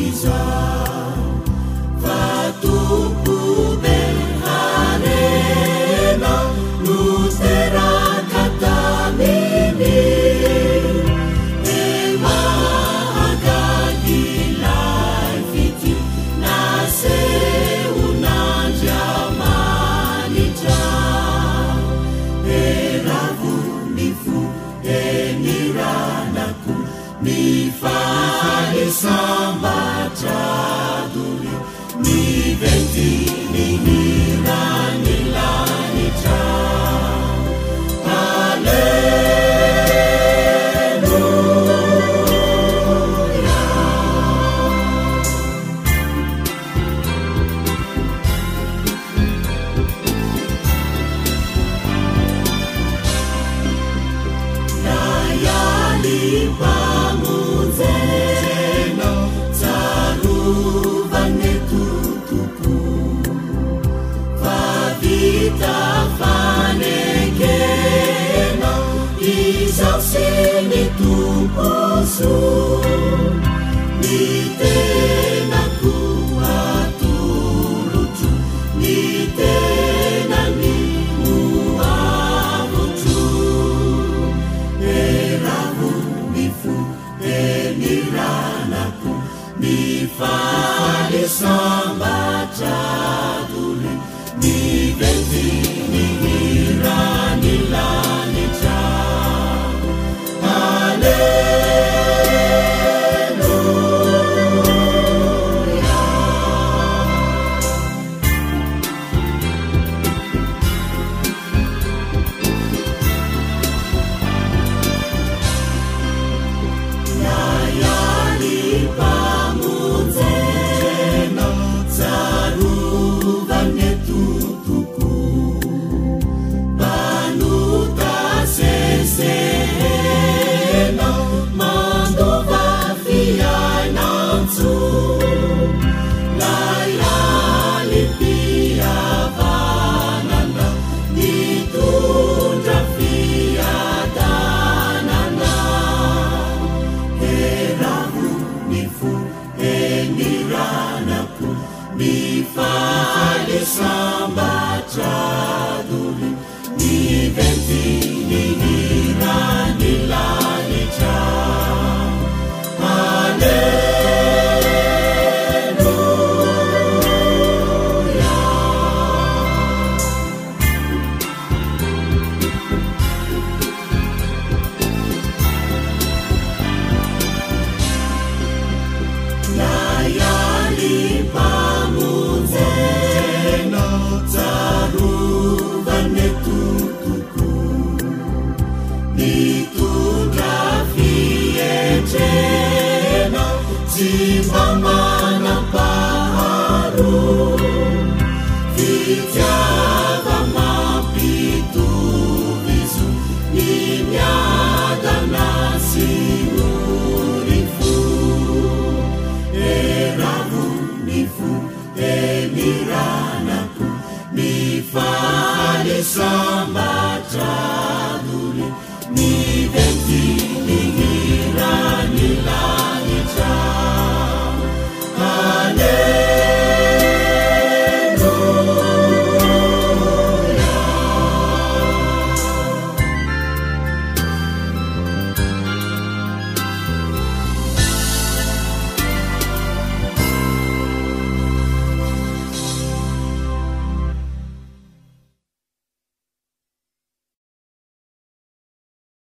iza fatumpo beharena nuteraka taminy emahagagilay fity naseunandriamanitra eravonifo eniranako mifalisambatra niventi nihiranilanitra Alleluia. Layali pamonjena tsarovane totoko vavita fanekena izao sy ny tomposo ny tenako atorotro ny tenany moavotro eravonifo eniranako mifalisambatra dole niventi nihiranilanitra Alleluia. Layali pamonjena tsarovane totoko manota sesehena mandova fiainantso layali piavanana nitondra fiadanana eravonifo eniranako mifalisambatra dole niventi nihiranilanitra Alleluia. Layali pamonjena tsarovane totoko nitondra fietrena tsy mba manam-paharo